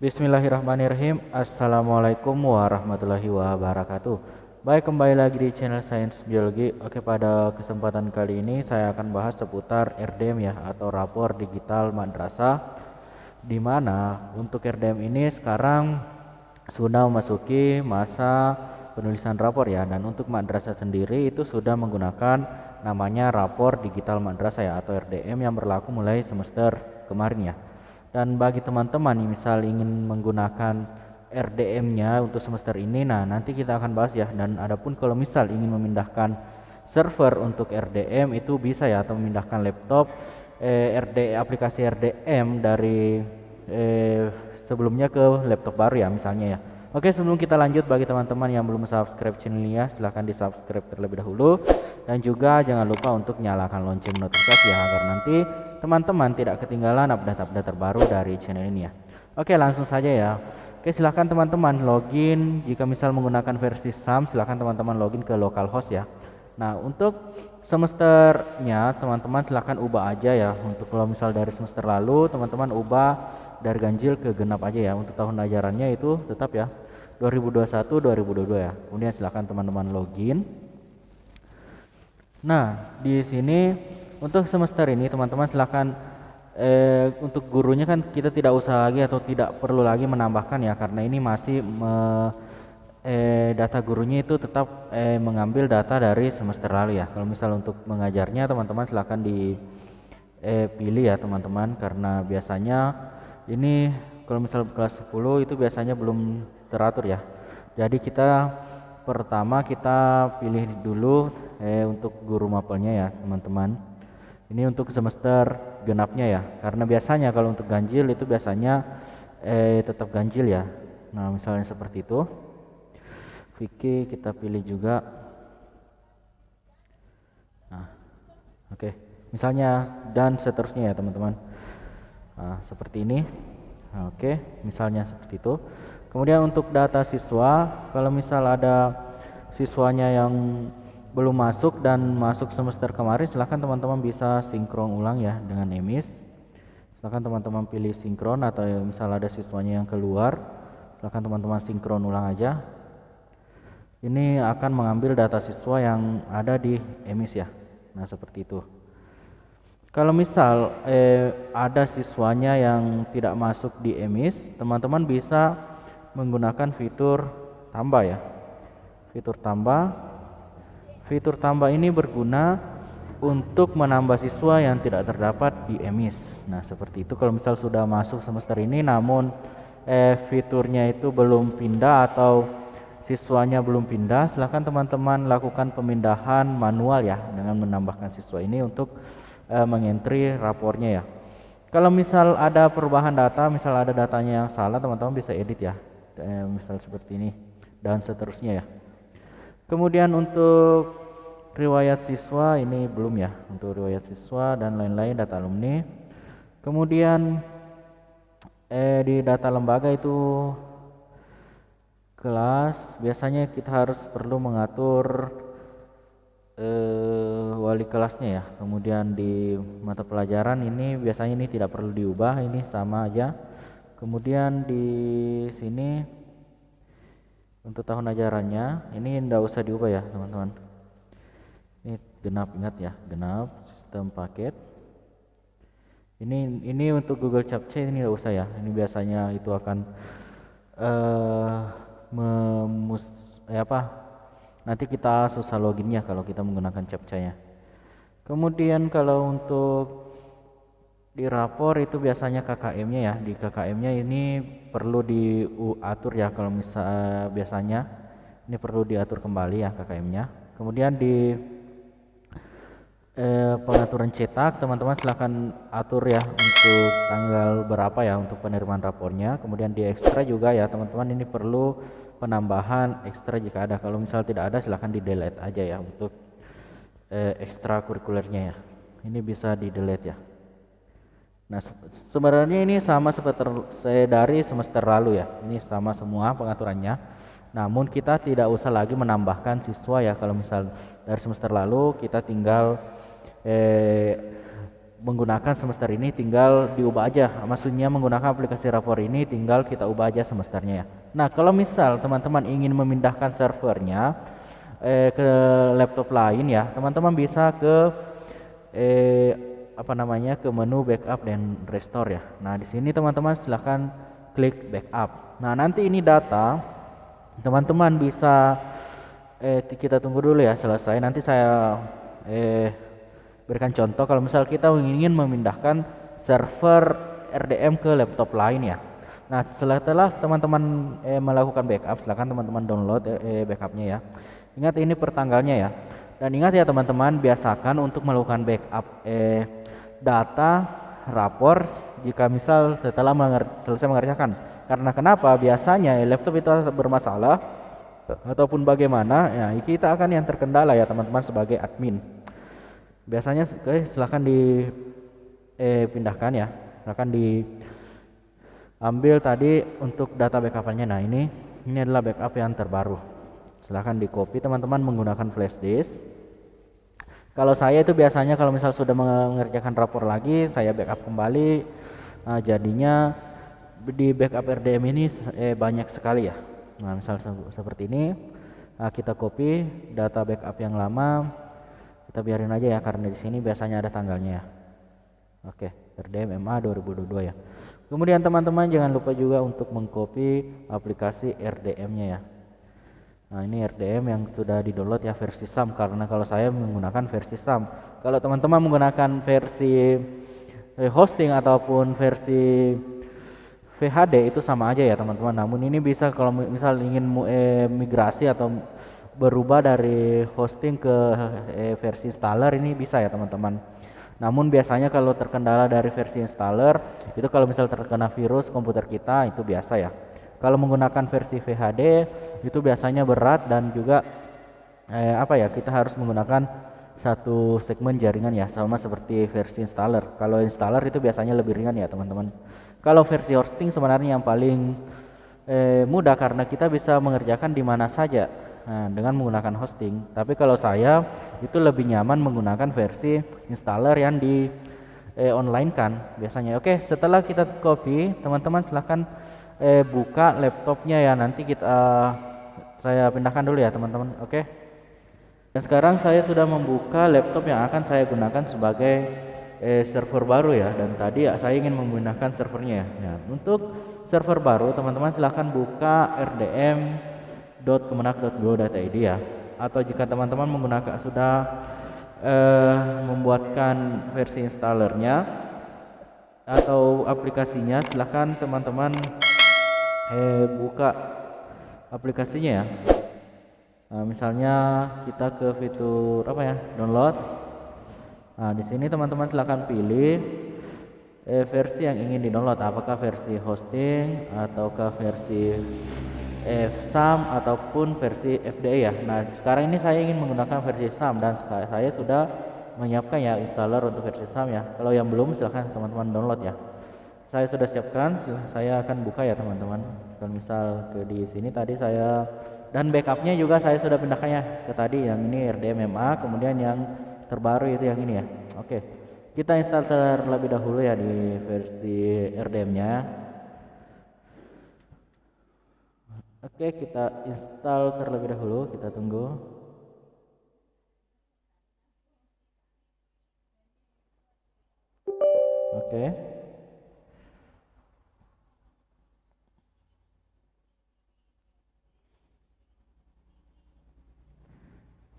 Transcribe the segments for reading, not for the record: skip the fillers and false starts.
Bismillahirrahmanirrahim. Assalamualaikum warahmatullahi wabarakatuh. Baik, kembali lagi di channel Sains Biologi. Oke, pada kesempatan kali ini saya akan bahas seputar RDM ya, atau rapor digital madrasah, di mana untuk RDM ini sekarang sudah memasuki masa penulisan rapor ya, dan untuk madrasah sendiri itu sudah menggunakan namanya rapor digital madrasah ya, atau RDM, yang berlaku mulai semester kemarin ya. Dan bagi teman-teman yang misal ingin menggunakan RDM-nya untuk semester ini, nah nanti kita akan bahas ya. Dan adapun kalau misal ingin memindahkan server untuk RDM itu bisa ya, atau memindahkan laptop aplikasi RDM dari sebelumnya ke laptop baru ya misalnya ya. Oke, sebelum kita lanjut, bagi teman-teman yang belum subscribe channel ini ya, silahkan di subscribe terlebih dahulu. Dan juga jangan lupa untuk nyalakan lonceng notifikasi ya, agar nanti teman-teman tidak ketinggalan update-update terbaru dari channel ini ya. Oke, langsung saja ya. Oke, silahkan teman-teman login. Jika misal menggunakan versi SAM, silahkan teman-teman login ke localhost ya. Nah, untuk semesternya teman-teman silahkan ubah aja ya. Untuk kalau misal dari semester lalu teman-teman ubah dari ganjil ke genap aja ya. Untuk tahun ajarannya itu tetap ya 2021-2022 ya. Kemudian silahkan teman-teman login. Nah, di sini untuk semester ini teman-teman silahkan untuk gurunya kan kita tidak usah lagi atau tidak perlu lagi menambahkan ya, karena ini masih data gurunya itu tetap mengambil data dari semester lalu ya. Kalau misal untuk mengajarnya teman-teman silahkan dipilih ya teman-teman, karena biasanya ini kalau misal kelas 10 itu biasanya belum teratur ya. Jadi pertama kita pilih dulu untuk guru mapelnya ya teman-teman. Ini untuk semester genapnya ya, karena biasanya kalau untuk ganjil itu biasanya tetap ganjil ya. Nah, misalnya seperti itu. Vicky kita pilih juga. Nah, oke. Misalnya dan seterusnya ya teman-teman. Nah, seperti ini. Nah, oke, misalnya seperti itu. Kemudian untuk data siswa, kalau misal ada siswanya yang belum masuk dan masuk semester kemarin, silahkan teman-teman bisa sinkron ulang ya dengan EMIS. Silahkan teman-teman pilih sinkron, atau misal ada siswanya yang keluar, silahkan teman-teman sinkron ulang aja. Ini akan mengambil data siswa yang ada di EMIS ya. Nah, seperti itu. Kalau misal ada siswanya yang tidak masuk di EMIS, teman-teman bisa menggunakan fitur tambah ya. Fitur tambah ini berguna untuk menambah siswa yang tidak terdapat di EMIS. Nah, seperti itu. Kalau misal sudah masuk semester ini namun fiturnya itu belum pindah atau siswanya belum pindah, silahkan teman-teman lakukan pemindahan manual ya, dengan menambahkan siswa ini untuk mengentry rapornya ya. Kalau misal ada perubahan data, misal ada datanya yang salah, teman-teman bisa edit ya, misal seperti ini dan seterusnya ya. Kemudian untuk riwayat siswa ini belum ya, untuk riwayat siswa dan lain-lain, data alumni. Kemudian di data lembaga itu kelas, biasanya kita harus perlu mengatur wali kelasnya ya. Kemudian di mata pelajaran ini biasanya ini tidak perlu diubah, ini sama aja. Kemudian di sini untuk tahun ajarannya ini tidak usah diubah ya teman-teman. Ini genap, ingat ya, genap sistem paket. Ini untuk Google Captcha ini tidak usah ya. Ini biasanya itu akan nanti kita susah loginnya kalau kita menggunakan captcha-nya. Kemudian kalau untuk di rapor itu biasanya KKM-nya ya. Di KKM-nya ini perlu diatur ya, kalau biasanya ini perlu diatur kembali ya KKM-nya. Kemudian di pengaturan cetak, teman-teman silahkan atur ya untuk tanggal berapa ya untuk penerimaan rapornya. Kemudian di ekstra juga ya teman-teman, ini perlu penambahan ekstra jika ada. Kalau misal tidak ada, silahkan di delete aja ya untuk ekstra kurikulernya ya. Ini bisa di delete ya. Nah, sebenarnya ini sama seperti dari semester lalu ya. Ini sama semua pengaturannya. Namun kita tidak usah lagi menambahkan siswa ya. Kalau misal dari semester lalu kita tinggal menggunakan semester ini tinggal diubah aja. Maksudnya menggunakan aplikasi rapor ini tinggal kita ubah aja semesternya ya. Nah, kalau misal teman-teman ingin memindahkan servernya ke laptop lain ya, teman-teman bisa ke ke menu backup dan restore ya. Nah, di sini teman-teman silahkan klik backup. Nah, nanti ini data teman-teman bisa kita tunggu dulu ya selesai. Nanti saya berikan contoh kalau misal kita ingin memindahkan server RDM ke laptop lain ya. Nah, setelah teman-teman melakukan backup, silakan teman-teman download backupnya ya. Ingat ini pertanggalnya ya. Dan ingat ya teman-teman, biasakan untuk melakukan backup data rapor jika misal setelah selesai mengerjakan. Karena kenapa? Biasanya laptop itu bermasalah ataupun bagaimana ya, kita akan yang terkendala ya teman-teman sebagai admin. Biasanya silahkan dipindahkan ya, silahkan diambil tadi untuk data backup-nya. Nah, ini adalah backup yang terbaru. Silahkan di copy teman-teman menggunakan flash disk. Kalau saya itu biasanya kalau misal sudah mengerjakan rapor lagi, saya backup kembali. Nah, jadinya di backup RDM ini banyak sekali ya. Nah, misal seperti ini, kita copy data backup yang lama, kita biarin aja ya karena di sini biasanya ada tanggalnya ya. Oke, RDM MA 2022 ya. Kemudian teman-teman jangan lupa juga untuk mengcopy aplikasi RDM-nya ya. Nah, ini RDM yang sudah di-download ya versi SAM, karena kalau saya menggunakan versi SAM. Kalau teman-teman menggunakan versi hosting ataupun versi VHD itu sama aja ya teman-teman. Namun ini bisa kalau misal ingin migrasi atau berubah dari hosting ke versi installer ini bisa ya teman-teman. Namun biasanya kalau terkendala dari versi installer itu kalau misal terkena virus komputer kita itu biasa ya. Kalau menggunakan versi VHD itu biasanya berat dan juga kita harus menggunakan satu segmen jaringan ya, sama seperti versi installer. Kalau installer itu biasanya lebih ringan ya teman-teman. Kalau versi hosting sebenarnya yang paling mudah karena kita bisa mengerjakan di mana saja dengan menggunakan hosting. Tapi kalau saya itu lebih nyaman menggunakan versi installer yang di online kan biasanya. Oke, setelah kita copy, teman-teman silahkan buka laptopnya ya. Nanti saya pindahkan dulu ya teman-teman. Oke. Dan sekarang saya sudah membuka laptop yang akan saya gunakan sebagai server baru ya. Dan tadi saya ingin menggunakan servernya ya. Untuk server baru teman-teman silahkan buka rdm.kemenak.go.id ya. Atau jika teman-teman menggunakan sudah membuatkan versi installernya atau aplikasinya, silahkan teman-teman buka aplikasinya ya. Nah, misalnya kita ke fitur download. Nah, di sini teman-teman silahkan pilih versi yang ingin di-download, apakah versi hosting ataukah versi SAM ataupun versi FDI ya. Nah, sekarang ini saya ingin menggunakan versi SAM dan saya sudah menyiapkan ya installer untuk versi SAM ya. Kalau yang belum silahkan teman-teman download ya. Saya sudah siapkan, saya akan buka ya teman-teman. Kalau misal di sini tadi saya dan backupnya juga saya sudah pindahkannya ke tadi yang ini RDM MA, kemudian yang terbaru itu yang ini ya. Oke, kita install terlebih dahulu ya di versi RDM-nya. Oke, kita install terlebih dahulu, kita tunggu. Oke.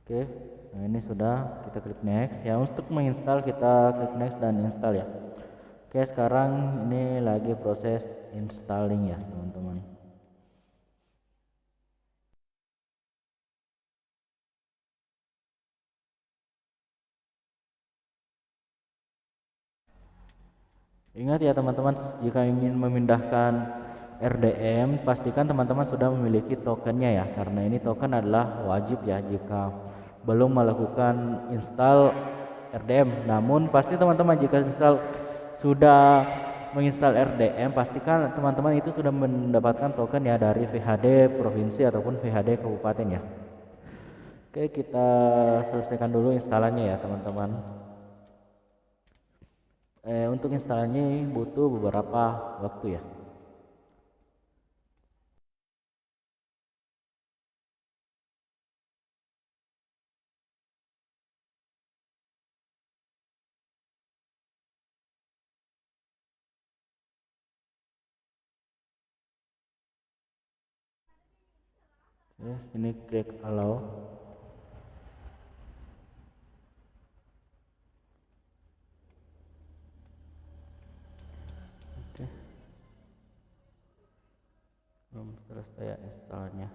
Oke, nah ini sudah, kita klik next ya. Untuk menginstal kita klik next dan install ya. Oke, sekarang ini lagi proses installing ya teman-teman. Ingat ya teman-teman, jika ingin memindahkan RDM pastikan teman-teman sudah memiliki tokennya ya, karena ini token adalah wajib ya jika belum melakukan install RDM. Namun pasti teman-teman jika misal sudah menginstal RDM, pastikan teman-teman itu sudah mendapatkan token ya dari VHD provinsi ataupun VHD kabupaten ya. Oke, kita selesaikan dulu instalannya ya teman-teman. Untuk instalnya butuh beberapa waktu ya. Oke, ini klik allow. Oke, belum selesai ya instalnya.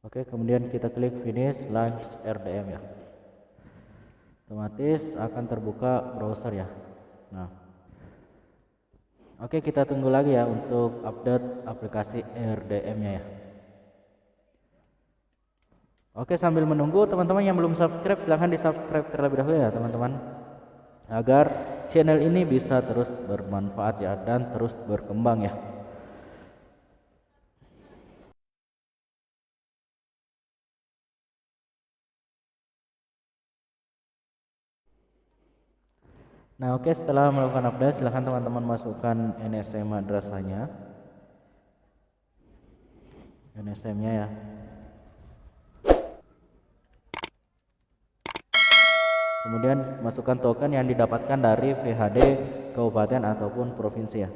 Oke, kemudian kita klik finish launch RDM ya. Otomatis akan terbuka browser ya. Nah, oke, kita tunggu lagi ya untuk update aplikasi RDM-nya ya. Oke, sambil menunggu teman-teman yang belum subscribe silahkan di subscribe terlebih dahulu ya teman-teman, agar channel ini bisa terus bermanfaat ya dan terus berkembang ya. Nah, oke, setelah melakukan update silahkan teman-teman masukkan NSM madrasahnya, NSM-nya ya. Kemudian masukkan token yang didapatkan dari VHD kabupaten ataupun provinsi ya.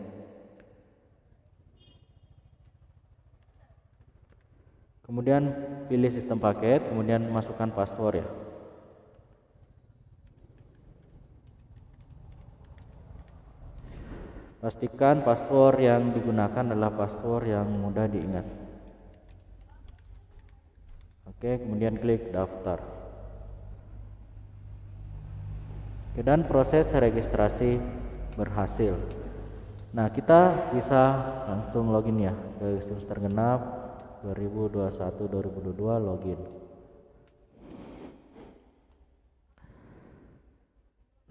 Kemudian pilih sistem paket, kemudian masukkan password ya. Pastikan password yang digunakan adalah password yang mudah diingat. Oke, kemudian klik daftar. Oke, dan proses registrasi berhasil. Nah, kita bisa langsung login ya ke semester genap 2021-2022 login.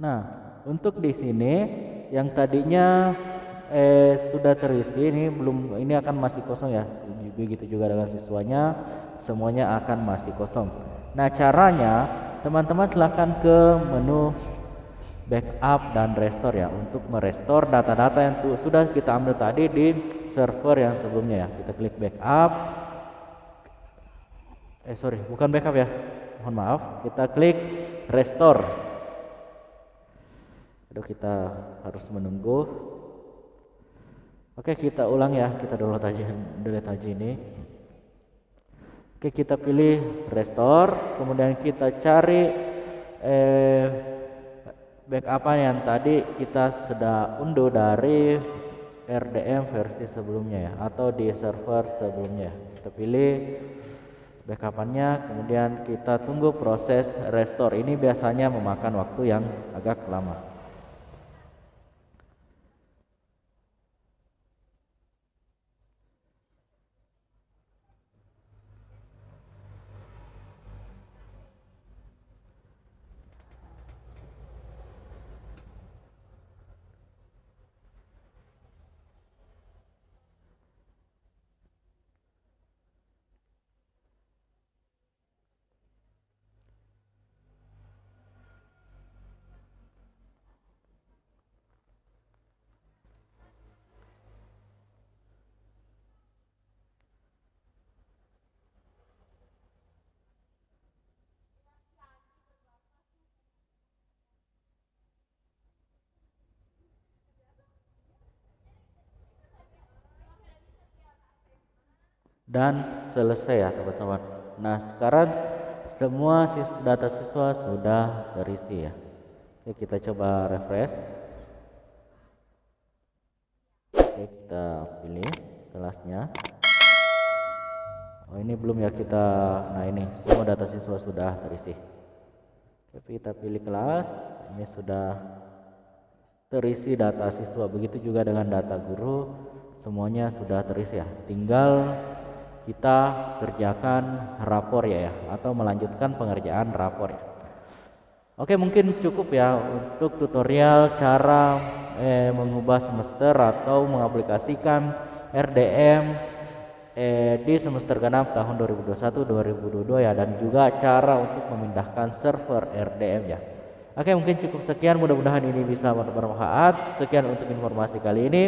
Nah, untuk di sini yang tadinya sudah terisi ini akan masih kosong ya. Begitu juga dengan siswanya, semuanya akan masih kosong. Nah, caranya teman-teman silahkan ke menu backup dan restore ya untuk merestore data-data yang sudah kita ambil tadi di server yang sebelumnya ya. Kita klik backup. Bukan backup ya. Mohon maaf. Kita klik restore. Aduh, kita harus menunggu. Oke, kita ulang ya. Kita delete aja ini. Oke, kita pilih restore, kemudian kita cari backup yang tadi kita sudah unduh dari RDM versi sebelumnya ya, atau di server sebelumnya. Kita pilih backup-nya, kemudian kita tunggu proses restore. Ini biasanya memakan waktu yang agak lama. Dan selesai ya teman-teman. Nah, sekarang semua data siswa sudah terisi ya. Oke, kita coba refresh. Oke, kita pilih kelasnya. Oh, ini belum ya kita. Nah, ini semua data siswa sudah terisi. Oke, kita pilih kelas. Ini sudah terisi data siswa. Begitu juga dengan data guru, semuanya sudah terisi ya. Tinggal kita kerjakan rapor ya, atau melanjutkan pengerjaan rapor ya. Oke, mungkin cukup ya untuk tutorial cara mengubah semester atau mengaplikasikan RDM di semester genap tahun 2021-2022 ya, dan juga cara untuk memindahkan server RDM ya. Oke, mungkin cukup sekian, mudah-mudahan ini bisa bermanfaat. Sekian untuk informasi kali ini.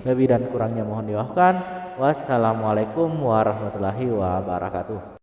Lebih dan kurangnya mohon dimaafkan. Wassalamualaikum warahmatullahi wabarakatuh.